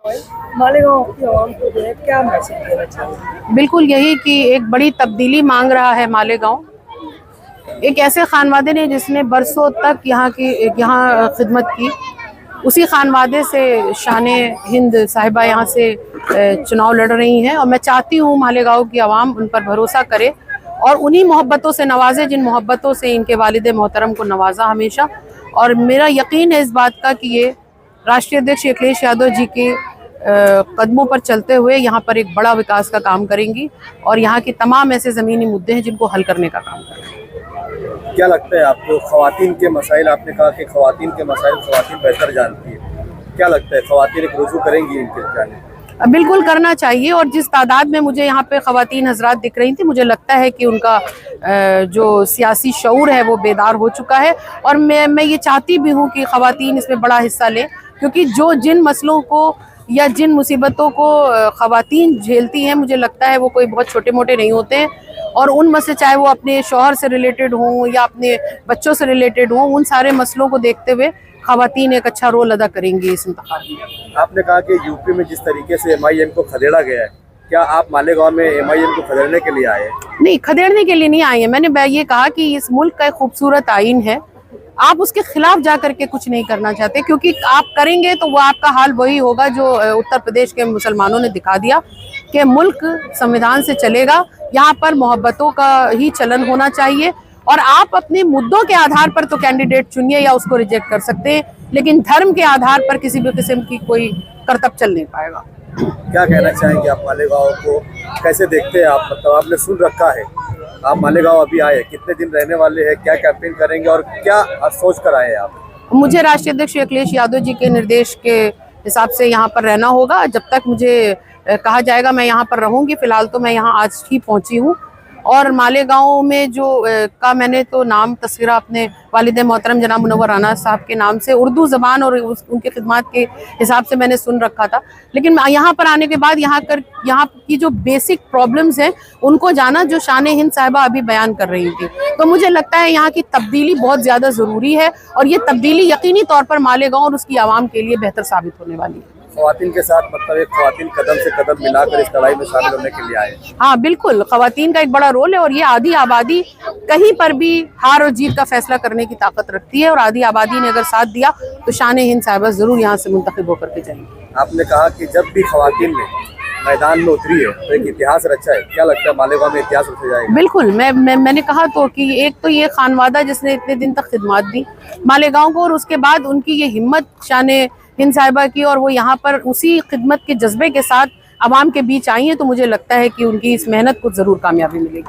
मालेगांव की आवाम को जो है क्या मैसेज देना चाहिए? बिल्कुल यही कि एक बड़ी तब्दीली मांग रहा है मालेगांव। एक ऐसे खानवादे ने जिसने बरसों तक यहाँ खिदमत की, उसी खानवादे से शाने हिंद साहिबा यहाँ से चुनाव लड़ रही हैं और मैं चाहती हूँ मालेगांव की आवाम उन पर भरोसा करे और उन्हीं मोहब्बतों से नवाजे जिन मोहब्बतों से इनके वालिद मोहतरम को नवाजा हमेशा। और मेरा यकीन है इस बात का कि ये राष्ट्रीय अध्यक्ष अखिलेश यादव जी के कदमों पर चलते हुए यहाँ पर एक बड़ा विकास का काम करेंगी और यहाँ के तमाम ऐसे ज़मीनी मुद्दे हैं जिनको हल करने का काम करेंगे। क्या लगता है आपको ख़वातीन के मसाइल, आपने कहा कि ख़वातीन के मसाइल ख़वातीन बेहतर जानती है, क्या लगता है ख़वातीन एक रुजू करेंगी इनके जाने? बिल्कुल करना चाहिए और जिस तादाद में मुझे यहाँ पे ख़वातीन हजरात दिख रही थी, मुझे लगता है कि उनका जो सियासी शऊर है वो बेदार हो चुका है और मैं ये चाहती भी हूँ कि ख़वातीन इसमें बड़ा हिस्सा लें, क्योंकि जिन मसलों को या जिन मुसीबतों को ख़वातीन झेलती हैं, मुझे लगता है वो कोई बहुत छोटे मोटे नहीं होते हैं और उन मसले चाहे वो अपने शौहर से रिलेटेड हों या अपने बच्चों से रिलेटेड हों, उन सारे मसलों को देखते हुए ख़वातीन एक अच्छा रोल अदा करेंगी इस इंतखाब में। आपने कहा कि यूपी में जिस तरीके से MIM को खदेड़ा गया है, क्या आप मालेगांव में MIM को खदेड़ने के लिए आए हैं? नहीं, खदेड़ने के लिए नहीं आए हैं। मैंने ये कहा कि इस मुल्क का एक खूबसूरत आइन है, आप उसके खिलाफ जा करके कुछ नहीं करना चाहते, क्योंकि आप करेंगे तो वो आपका हाल वही होगा जो उत्तर प्रदेश के मुसलमानों ने दिखा दिया कि मुल्क संविधान से चलेगा, यहाँ पर मोहब्बतों का ही चलन होना चाहिए और आप अपने मुद्दों के आधार पर तो कैंडिडेट चुनिए या उसको रिजेक्ट कर सकते हैं, लेकिन धर्म के आधार पर किसी भी किस्म की कोई करतब चल नहीं पाएगा। क्या कहना चाहेंगे आप मालेगांव को कैसे देखते हैं आप? मतलब आपने सुन रखा है, आप मालेगांव अभी आए, कितने दिन रहने वाले हैं, क्या कैंपेन करेंगे और क्या सोच कर आए हैं आप? मुझे राष्ट्रीय अध्यक्ष अखिलेश यादव जी के निर्देश के हिसाब से यहाँ पर रहना होगा। जब तक मुझे कहा जाएगा मैं यहाँ पर रहूँगी। फिलहाल तो मैं यहाँ आज ही पहुँची हूँ और मालेगांव में का मैंने तो नाम तस्वीरा अपने वालिद मोहतरम जनाब मुनव्वर राना साहब के नाम से उर्दू ज़बान और उनकी खिदमत के हिसाब से मैंने सुन रखा था, लेकिन यहाँ पर आने के बाद यहाँ की जो बेसिक प्रॉब्लम्स हैं उनको जाना जो शान हिंद साहिबा अभी बयान कर रही थी, तो मुझे लगता है यहाँ की तब्दीली बहुत ज़्यादा ज़रूरी है और ये तब्दीली यकीनी तौर पर मालेगांव और उसकी आवाम के लिए बेहतर साबित होने वाली है। ख़वातीन के साथ मतलब एक ख़वातीन कदम से कदम मिलाकर इस लड़ाई में शामिल होने के लिए आए? हाँ बिल्कुल, ख़वातीन का एक बड़ा रोल है और ये आधी आबादी कहीं पर भी हार और जीत का फैसला करने की ताकत रखती है और आधी आबादी ने अगर साथ दिया तो शान हिंद साहिबा जरूर यहाँ से मुंतखब होकर के जाएंगे। आपने कहा कि जब भी ख़वातीन ने मैदान में उतरी है तो एक इतिहास रचा है, क्या लगता है मालेगांव में इतिहास रचा जाएगा? बिल्कुल, मैंने कहा तो कि एक तो ये खानवादा जिसने इतने दिन तक खिदमत दी मालेगांव को और उसके बाद उनकी ये हिम्मत शान हिंद साहिबा की और वो यहाँ पर उसी खिदमत के जज्बे के साथ आवाम के बीच आई हैं, तो मुझे लगता है कि उनकी इस मेहनत को ज़रूर कामयाबी मिलेगी।